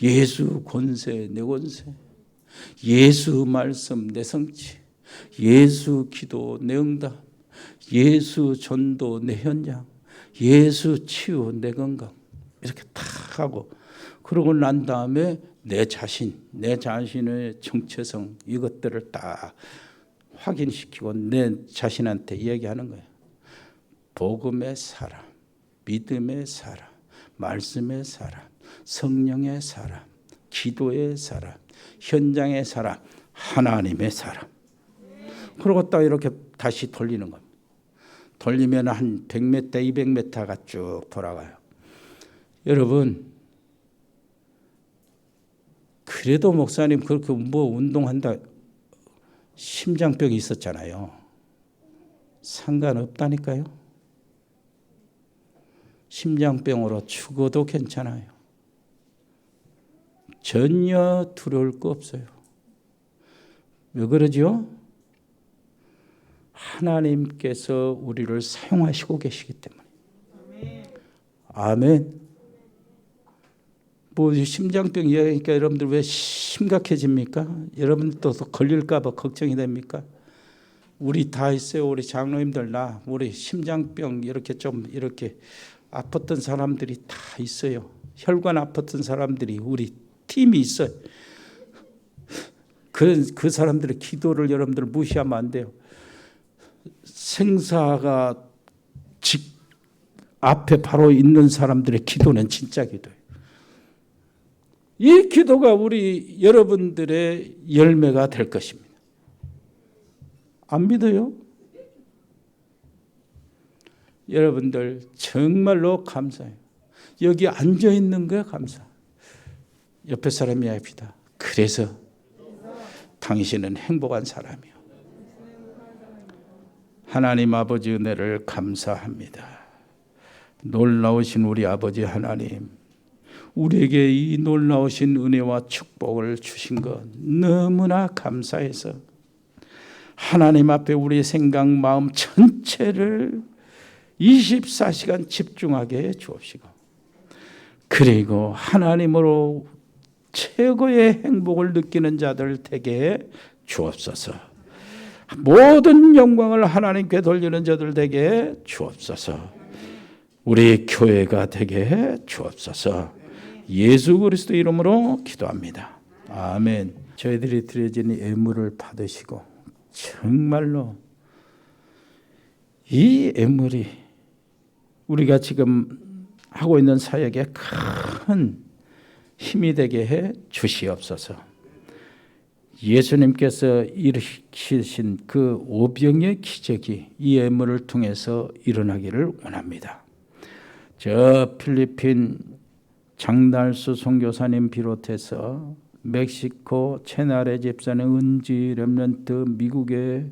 예수 권세 내 권세. 예수 말씀 내 성취. 예수 기도 내 응답. 예수 전도 내 현장. 예수 치유 내 건강. 이렇게 탁 하고 그러고 난 다음에 내 자신의 정체성 이것들을 다 확인시키고 내 자신한테 얘기하는 거예요. 복음의 사람, 믿음의 사람, 말씀의 사람, 성령의 사람, 기도의 사람, 현장의 사람, 하나님의 사람. 그리고 딱 이렇게 다시 돌리는 겁니다. 돌리면 한 100m, 200m가 쭉 돌아가요. 여러분, 그래도 목사님 그렇게 운동한다. 심장병이 있었잖아요. 상관없다니까요. 심장병으로 죽어도 괜찮아요. 전혀 두려울 거 없어요. 왜 그러죠? 하나님께서 우리를 사용하시고 계시기 때문에. 아멘. 심장병 이야기니까 여러분들 왜 심각해집니까? 여러분들 또 걸릴까 봐 걱정이 됩니까? 우리 다 있어요. 우리 장로님들 우리 심장병 이렇게 아팠던 사람들이 다 있어요. 혈관 아팠던 사람들이 우리 팀이 있어요. 그 사람들의 기도를 여러분들 무시하면 안 돼요. 생사가 앞에 바로 있는 사람들의 기도는 진짜 기도예요. 이 기도가 우리 여러분들의 열매가 될 것입니다. 안 믿어요? 여러분들 정말로 감사해요. 여기 앉아있는 거에 감사. 옆에 사람이 합시다. 그래서 당신은 행복한 사람이요. 하나님 아버지 은혜를 감사합니다. 놀라우신 우리 아버지 하나님, 우리에게 이 놀라우신 은혜와 축복을 주신 것 너무나 감사해서 하나님 앞에 우리의 생각, 마음 전체를 24시간 집중하게 해 주옵시고, 그리고 하나님으로 최고의 행복을 느끼는 자들 되게 주옵소서. 모든 영광을 하나님께 돌리는 저들 되게 주옵소서. 우리 교회가 되게 주옵소서. 예수 그리스도 이름으로 기도합니다. 아멘. 저희들이 드려진 예물을 받으시고 정말로 이 예물이 우리가 지금 하고 있는 사역에 큰 힘이 되게 해 주시옵소서. 예수님께서 일으키신 그 오병의 기적이 이 예물을 통해서 일어나기를 원합니다. 저 필리핀 장달수 선교사님 비롯해서 멕시코 채나레 집사님, 은지 렘넌트, 미국의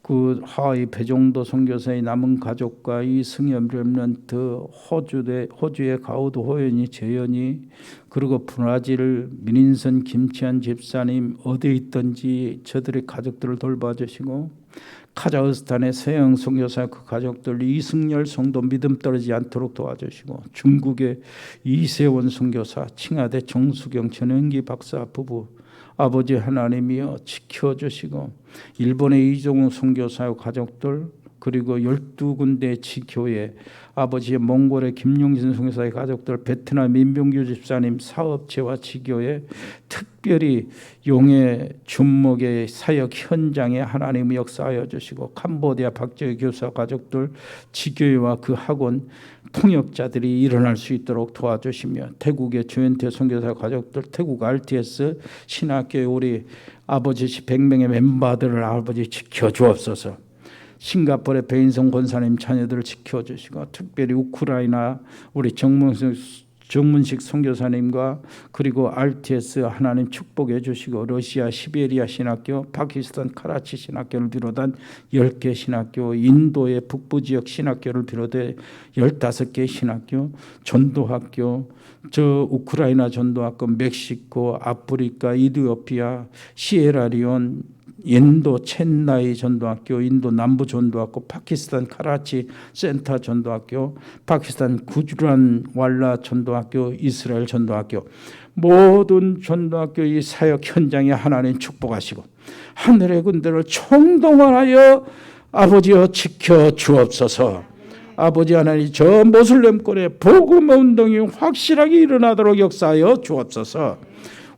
그 하와이 배종도 선교사의 남은 가족과 이승엽 렘넌트, 호주의 가우드 호연이 재연이, 그리고 브라질 민인선 김치한 집사님 어디 있든지 저들의 가족들을 돌봐주시고, 카자흐스탄의 서영 선교사 그 가족들 이승열 성도 믿음 떨어지지 않도록 도와주시고, 중국의 이세원 선교사, 칭하대 정수경 전영기 박사 부부 아버지 하나님이여 지켜주시고, 일본의 이종우 선교사의 가족들, 그리고 12군데 지교회, 아버지의 몽골의 김용진 선교사의 가족들, 베트남 민병규 집사님 사업체와 지교회, 특별히 용의 준목의 사역 현장에 하나님 역사하여 주시고, 캄보디아 박재희 교사 가족들, 지교회와 그 학원 통역자들이 일어날 수 있도록 도와주시며, 태국의 조현태 선교사 가족들, 태국 RTS 신학교의 우리 아버지 100명의 멤버들을 아버지 지켜주옵소서. 싱가포르의 배인성 권사님 자녀들을 지켜주시고, 특별히 우크라이나 우리 정문식 선교사님과 그리고 RTS 하나님 축복해 주시고, 러시아 시베리아 신학교, 파키스탄 카라치 신학교를 비롯한 10개 신학교, 인도의 북부지역 신학교를 비롯해 15개 신학교, 전도학교, 저 우크라이나 전도학교, 멕시코, 아프리카, 이디오피아, 시에라리온, 인도 첸나이 전도학교, 인도 남부 전도학교, 파키스탄 카라치 센터 전도학교, 파키스탄 구주란 왈라 전도학교, 이스라엘 전도학교, 모든 전도학교 이 사역 현장에 하나님 축복하시고, 하늘의 군대를 총동원하여 아버지여 지켜 주옵소서. 아버지 하나님, 저 모슬렘권의 복음 운동이 확실하게 일어나도록 역사하여 주옵소서.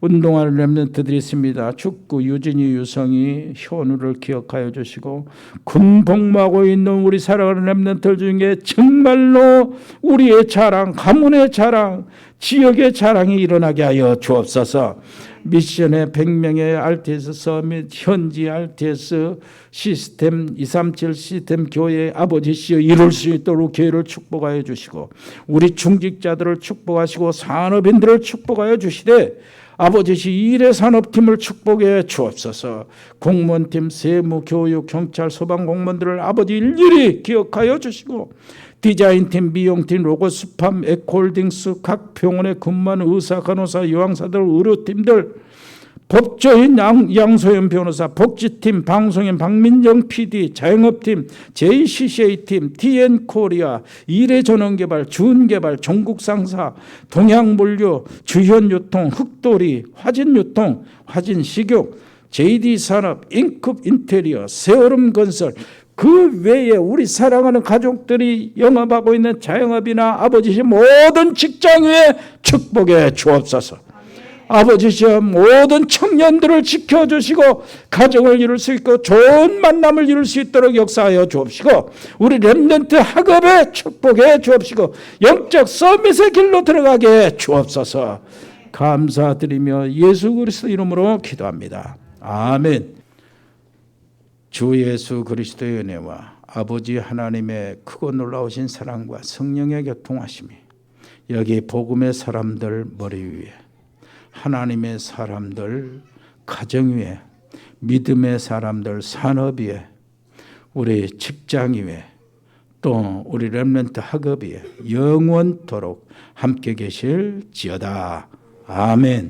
운동하는 렘넌트들이 있습니다. 축구 유진이, 유성이, 현우를 기억하여 주시고, 군복무하고 있는 우리 사랑하는 렘넌트들 중에 정말로 우리의 자랑, 가문의 자랑, 지역의 자랑이 일어나게 하여 주옵소서. 미션의 100명의 RTS 서밋, 현지 RTS 시스템, 237 시스템 교회 아버지시여 이룰 수 있도록 교회를 축복하여 주시고, 우리 중직자들을 축복하시고, 산업인들을 축복하여 주시되, 아버지시 일의 산업팀을 축복해 주옵소서. 공무원팀, 세무, 교육, 경찰, 소방공무원들을 아버지 일일이 기억하여 주시고, 디자인팀, 미용팀, 로고, 스팜, 에코홀딩스, 각 병원에 근무하는 의사, 간호사, 요양사들, 의료팀들, 법조인 양소연 변호사, 복지팀, 방송인 박민정 PD, 자영업팀, JCCA팀, TN코리아, 일해전원개발, 주은개발, 종국상사, 동양물류, 주현유통, 흑돌이, 화진유통, 화진식욕, JD산업, 인급 인테리어, 세월음건설, 그 외에 우리 사랑하는 가족들이 영업하고 있는 자영업이나 아버지의 모든 직장 위에 축복해 주옵소서. 아버지시여 모든 청년들을 지켜주시고, 가정을 이룰 수 있고 좋은 만남을 이룰 수 있도록 역사하여 주옵시고, 우리 렘넌트 학업에 축복해 주옵시고, 영적 서밋의 길로 들어가게 주옵소서. 감사드리며 예수 그리스도 이름으로 기도합니다. 아멘. 주 예수 그리스도의 은혜와 아버지 하나님의 크고 놀라우신 사랑과 성령의 교통하심이 여기 복음의 사람들 머리 위에, 하나님의 사람들 가정 위에, 믿음의 사람들 산업 위에, 우리 직장 위에, 또 우리 렘넌트 학업 위에 영원토록 함께 계실지어다. 아멘.